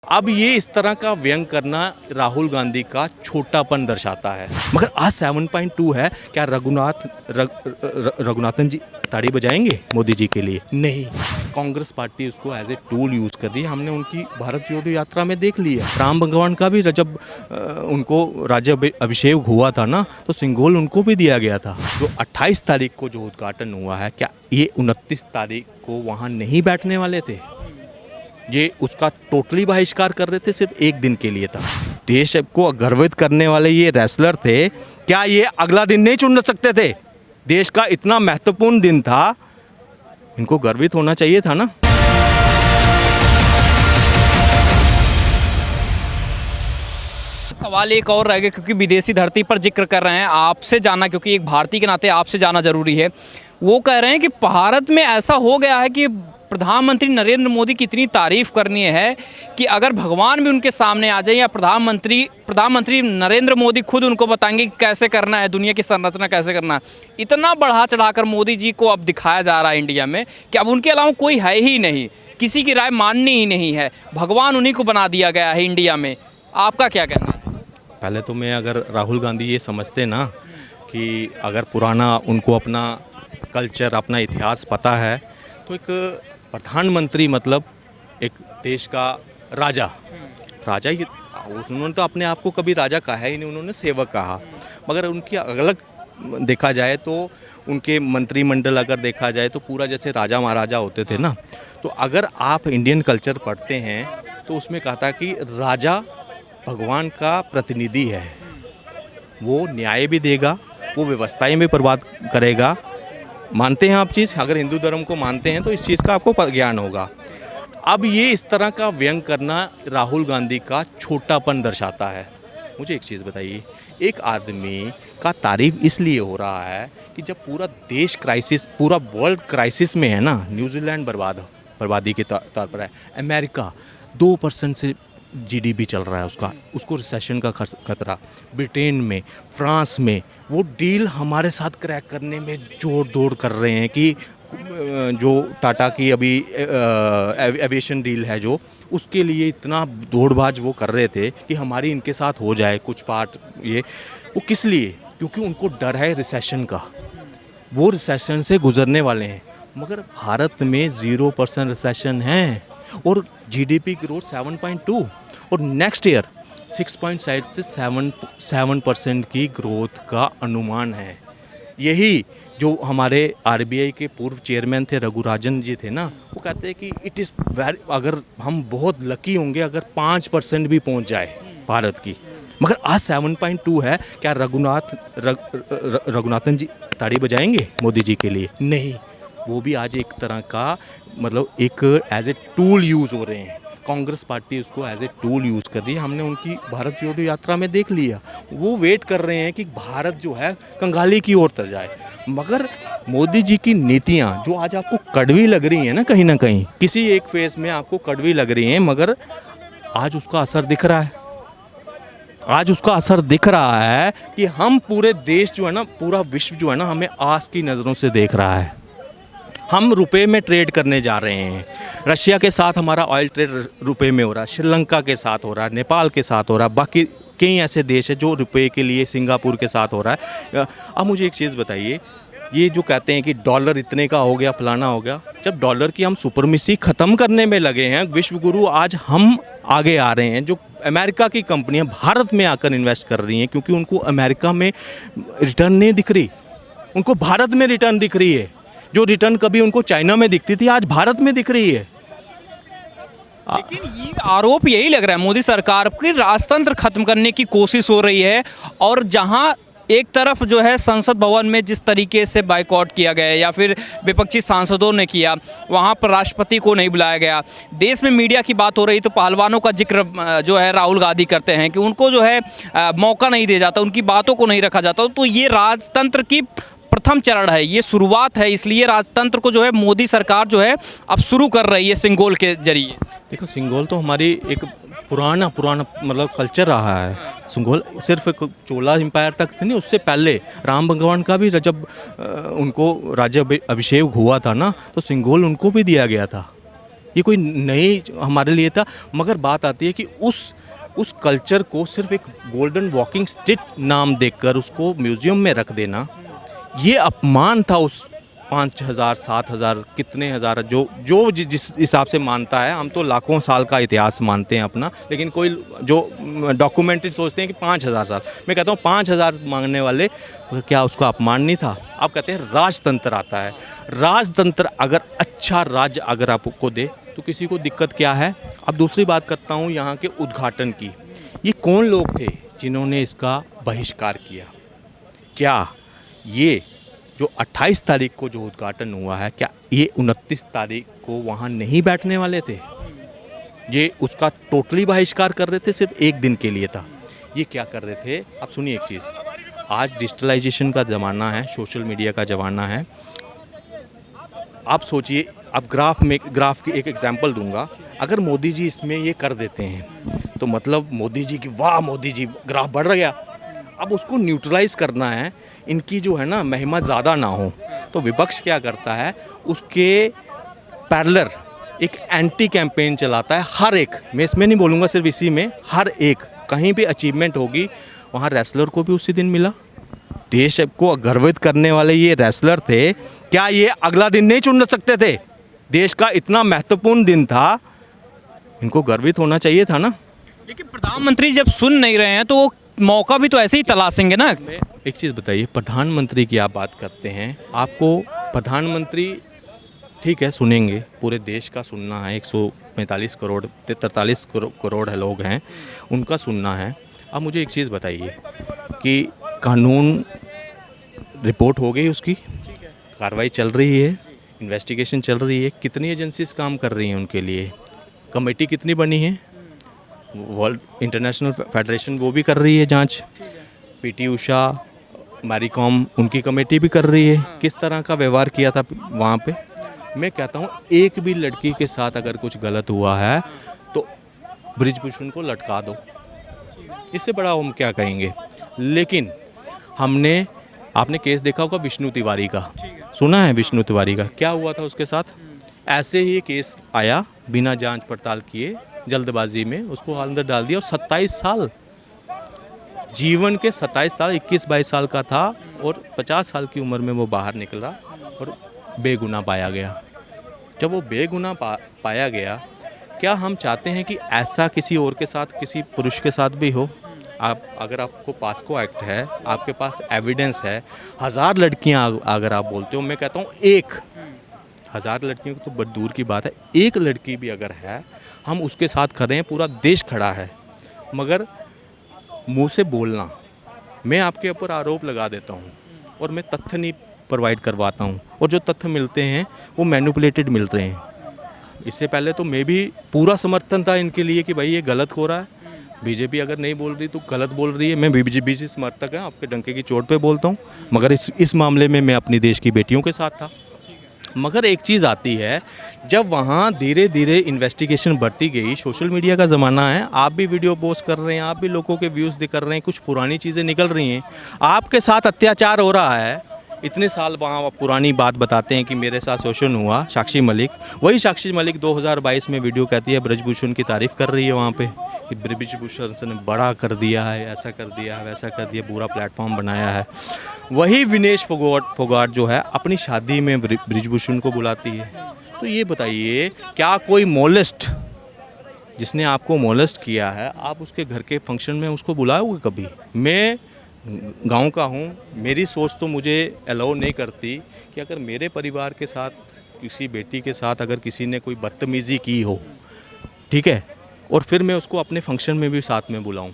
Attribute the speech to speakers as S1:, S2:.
S1: अब ये इस तरह का व्यंग करना राहुल गांधी का छोटापन दर्शाता है। मगर आज 7.2 है, क्या रघुनाथन जी ताड़ी बजाएंगे मोदी जी के लिए? नहीं। कांग्रेस पार्टी उसको एज ए टूल यूज़ कर रही है। हमने उनकी भारत जोड़ो यात्रा में देख लिया। राम भगवान का भी जब उनको राज्य अभिषेक हुआ था ना, तो सिंगोल उनको भी दिया गया था। जो 28 तारीख को जो उद्घाटन हुआ है, क्या ये 29 तारीख को वहाँ नहीं बैठने वाले थे? ये उसका टोटली बहिष्कार कर रहे थे, सिर्फ एक दिन के लिए था। देश को गर्वित करने वाले ये रेसलर थे, क्या ये अगला दिन नहीं चुन सकते थे? देश का इतना महत्वपूर्ण दिन था, इनको गर्वित होना चाहिए था ना।
S2: सवाल एक और रह गया, क्योंकि विदेशी धरती पर जिक्र कर रहे हैं, आपसे जाना, क्योंकि एक भारतीय के नाते आपसे जाना जरूरी है। वो कह रहे हैं कि भारत में ऐसा हो गया है कि प्रधानमंत्री नरेंद्र मोदी की इतनी तारीफ करनी है कि अगर भगवान भी उनके सामने आ जाए या प्रधानमंत्री नरेंद्र मोदी खुद उनको बताएंगे कि कैसे करना है, दुनिया की संरचना कैसे करना है। इतना बढ़ा चढ़ाकर मोदी जी को अब दिखाया जा रहा है इंडिया में कि अब उनके अलावा कोई है ही नहीं, किसी की राय माननी ही नहीं है, भगवान उन्हीं को बना दिया गया है इंडिया में। आपका क्या कहना है?
S1: पहले तो मैं, अगर राहुल गांधी ये समझते ना कि अगर पुराना उनको अपना कल्चर, अपना इतिहास पता है, तो एक प्रधानमंत्री मतलब एक देश का राजा ही, उन्होंने तो अपने आप को कभी राजा कहा ही नहीं, उन्होंने सेवक कहा। मगर उनकी अलग देखा जाए तो उनके मंत्रिमंडल अगर देखा जाए तो पूरा जैसे राजा महाराजा होते थे ना। तो अगर आप इंडियन कल्चर पढ़ते हैं तो उसमें कहा था कि राजा भगवान का प्रतिनिधि है, वो न्याय भी देगा, वो व्यवस्थाएं भी बर्बाद करेगा। मानते हैं आप चीज़? अगर हिंदू धर्म को मानते हैं तो इस चीज़ का आपको ज्ञान होगा। अब ये इस तरह का व्यंग करना राहुल गांधी का छोटापन दर्शाता है। मुझे एक चीज़ बताइए, एक आदमी का तारीफ इसलिए हो रहा है कि जब पूरा देश क्राइसिस, पूरा वर्ल्ड क्राइसिस में है ना, न्यूजीलैंड बर्बादी के तौर पर है, अमेरिका 2% से जीडीपी चल रहा है उसको रिसेशन का खतरा, ब्रिटेन में, फ्रांस में वो डील हमारे साथ क्रैक करने में जोर दौड़ कर रहे हैं कि जो टाटा की अभी एविएशन डील है, जो उसके लिए इतना दौड़बाज वो कर रहे थे कि हमारी इनके साथ हो जाए कुछ पार्ट। ये वो किस लिए? क्योंकि उनको डर है रिसेशन का, वो रिसेशन से गुजरने वाले हैं। मगर भारत में 0% रिसेशन है और जीडीपी ग्रोथ 7.2 और नेक्स्ट ईयर 6.7 से 7% की ग्रोथ का अनुमान है। यही जो हमारे आरबीआई के पूर्व चेयरमैन थे, रघुराजन जी थे ना, वो कहते हैं कि इट इज़ वेरी, अगर हम बहुत लकी होंगे अगर 5% भी पहुंच जाए भारत की। मगर आज 7.2 है, क्या रघुनाथन जी ताड़ी बजाएंगे मोदी जी के लिए? नहीं। वो भी आज एक तरह का मतलब एक एज ए टूल यूज़ हो रहे हैं। कांग्रेस पार्टी उसको एज ए टूल यूज़ कर रही है। हमने उनकी भारत जोड़ो यात्रा में देख लिया। वो वेट कर रहे हैं कि भारत जो है कंगाली की ओर तर जाए। मगर मोदी जी की नीतियाँ जो आज आपको कड़वी लग रही हैं ना कहीं किसी एक फेस में आपको कड़वी लग रही हैं, मगर आज उसका असर दिख रहा है। आज उसका असर दिख रहा है कि हम पूरे देश जो है ना, पूरा विश्व जो है ना, हमें आस की नज़रों से देख रहा है। हम रुपए में ट्रेड करने जा रहे हैं। रशिया के साथ हमारा ऑयल ट्रेड रुपए में हो रहा है, श्रीलंका के साथ हो रहा है, नेपाल के साथ हो रहा है, बाकी कई ऐसे देश है जो रुपए के लिए, सिंगापुर के साथ हो रहा है। अब मुझे एक चीज़ बताइए, ये जो कहते हैं कि डॉलर इतने का हो गया, फलाना हो गया, जब डॉलर की हम सुपरमिसी ख़त्म करने में लगे हैं, विश्व गुरु आज हम आगे आ रहे हैं। जो अमेरिका की कंपनियाँ भारत में आकर इन्वेस्ट कर रही हैं क्योंकि उनको अमेरिका में रिटर्न नहीं दिख रही, उनको भारत में रिटर्न दिख रही है। जो रिटर्न कभी उनको चाइना में दिखती थी, आज भारत में दिख रही है।
S2: लेकिन ये आरोप यही लग रहा है मोदी सरकार की राजतंत्र खत्म करने की कोशिश हो रही है। और जहां एक तरफ जो है संसद भवन में जिस तरीके से बायकॉट किया गया या फिर विपक्षी सांसदों ने किया, वहां पर राष्ट्रपति को नहीं बुलाया गया। देश में मीडिया की बात हो रही तो पहलवानों का जिक्र जो है राहुल गांधी करते हैं कि उनको जो है मौका नहीं दिया जाता, उनकी बातों को नहीं रखा जाता। तो ये राजतंत्र की प्रथम चरण है, ये शुरुआत है, इसलिए राजतंत्र को जो है मोदी सरकार जो है अब शुरू कर रही है सिंगोल के जरिए।
S1: देखो, सिंगोल तो हमारी एक पुराना मतलब कल्चर रहा है। सिंगोल सिर्फ चोला एम्पायर तक नहीं, उससे पहले राम भगवान का भी जब उनको राज्य अभिषेक हुआ था ना, तो सिंगोल उनको भी दिया गया था। ये कोई नई हमारे लिए था। मगर बात आती है कि उस कल्चर को सिर्फ एक गोल्डन वॉकिंग स्टिक नाम देकर उसको म्यूज़ियम में रख देना, ये अपमान था उस 5,000 7,000 कितने हज़ार जो जिस हिसाब से मानता है। हम तो लाखों साल का इतिहास मानते हैं अपना, लेकिन कोई जो डॉक्यूमेंटेड सोचते हैं कि 5,000 साल। मैं कहता हूँ 5,000 मांगने वाले, क्या उसका अपमान नहीं था? आप कहते हैं राजतंत्र आता है। राजतंत्र अगर अच्छा राज्य अगर आपको दे तो किसी को दिक्कत क्या है? अब दूसरी बात करता हूँ यहाँ के उद्घाटन की। ये कौन लोग थे जिन्होंने इसका बहिष्कार किया? क्या ये जो 28 तारीख को जो उद्घाटन हुआ है, क्या ये 29 तारीख को वहाँ नहीं बैठने वाले थे? ये उसका टोटली बहिष्कार कर रहे थे, सिर्फ एक दिन के लिए था। ये क्या कर रहे थे? आप सुनिए एक चीज़, आज डिजिटलाइजेशन का ज़माना है, सोशल मीडिया का ज़माना है। आप सोचिए, आप ग्राफ की एक एग्जांपल दूंगा। अगर मोदी जी इसमें ये कर देते हैं तो मतलब मोदी जी की वाह मोदी जी, ग्राफ बढ़ गया। अब उसको न्यूट्रलाइज करना है, इनकी जो है ना महिमा ज़्यादा ना हो, तो विपक्ष क्या करता है? उसके पैरेलल एक एंटी कैंपेन चलाता है। हर एक, मैं इसमें नहीं बोलूँगा सिर्फ इसी में, हर एक कहीं भी अचीवमेंट होगी वहाँ रेसलर को भी उसी दिन मिला। देश को गर्वित करने वाले ये रेसलर थे, क्या ये अगला दिन नहीं चुन सकते थे? देश का इतना महत्वपूर्ण दिन था, इनको गर्वित होना चाहिए था ना।
S2: लेकिन प्रधानमंत्री जब सुन नहीं रहे हैं तो वो मौका भी तो ऐसे ही तलाशेंगे ना।
S1: एक चीज़ बताइए, प्रधानमंत्री की आप बात करते हैं, आपको प्रधानमंत्री ठीक है सुनेंगे, पूरे देश का सुनना है, 145 करोड़ 43 करोड़ है लोग हैं, उनका सुनना है। अब मुझे एक चीज़ बताइए कि कानून रिपोर्ट हो गई, उसकी कार्रवाई चल रही है, इन्वेस्टिगेशन चल रही है, कितनी एजेंसीज काम कर रही हैं उनके लिए, कमेटी कितनी बनी है, वर्ल्ड इंटरनेशनल फेडरेशन वो भी कर रही है जांच, पीटी उषा, मैरी कॉम उनकी कमेटी भी कर रही है, किस तरह का व्यवहार किया था वहाँ पे। मैं कहता हूँ एक भी लड़की के साथ अगर कुछ गलत हुआ है तो ब्रिजभूषण को लटका दो, इससे बड़ा हम क्या कहेंगे। लेकिन आपने केस देखा होगा विष्णु तिवारी का, सुना है विष्णु तिवारी का क्या हुआ था उसके साथ? ऐसे ही केस आया, बिना जांच पड़ताल किए जल्दबाजी में उसको अंदर डाल दिया, और 27 साल जीवन के 27 साल 21-22 साल का था और 50 साल की उम्र में वो बाहर निकला और बेगुनाह पाया गया। जब वो बेगुनाह पाया गया, क्या हम चाहते हैं कि ऐसा किसी और के साथ, किसी पुरुष के साथ भी हो? अगर आपको पास्को एक्ट है, आपके पास एविडेंस है, 1000 लड़कियां अगर आप बोलते हो, मैं कहता हूँ 1000 लड़कियों की तो बहुत दूर की बात है, एक लड़की भी अगर है, हम उसके साथ खड़े हैं, पूरा देश खड़ा है, मगर मुंह से बोलना, मैं आपके ऊपर आरोप लगा देता हूँ और मैं तथ्य नहीं प्रोवाइड करवाता हूँ, और जो तथ्य मिलते हैं वो मैनिपुलेटेड मिलते हैं। इससे पहले तो मैं भी पूरा समर्थन था इनके लिए कि भाई ये गलत हो रहा है, बीजेपी अगर नहीं बोल रही तो गलत बोल रही है। मैं बीजेपी से समर्थक है, आपके डंके की चोट पे बोलता हूँ, मगर इस मामले में मैं अपनी देश की बेटियों के साथ था। मगर एक चीज़ आती है, जब वहाँ धीरे धीरे इन्वेस्टिगेशन बढ़ती गई, सोशल मीडिया का ज़माना है, आप भी वीडियो पोस्ट कर रहे हैं, आप भी लोगों के व्यूज़ कर रहे हैं, कुछ पुरानी चीज़ें निकल रही हैं, आपके साथ अत्याचार हो रहा है। इतने साल वहाँ पुरानी बात बताते हैं कि मेरे साथ शोषण हुआ, साक्षी मलिक, वही साक्षी मलिक 2022 में वीडियो कहती है, ब्रजभूषण की तारीफ़ कर रही है वहाँ पे कि ब्रजभूषण ने बड़ा कर दिया है, ऐसा कर दिया है, वैसा कर दिया, पूरा प्लेटफॉर्म बनाया है। वही विनेश फोगाट जो है अपनी शादी में ब्रजभूषण को बुलाती है। तो ये बताइए, क्या कोई मोलेस्ट, जिसने आपको मोलेस्ट किया है, आप उसके घर के फंक्शन में उसको बुलाओगे कभी? मैं गांव का हूँ, मेरी सोच तो मुझे अलाउ नहीं करती कि अगर मेरे परिवार के साथ, किसी बेटी के साथ अगर किसी ने कोई बदतमीज़ी की हो, ठीक है, और फिर मैं उसको अपने फंक्शन में भी साथ में बुलाऊं।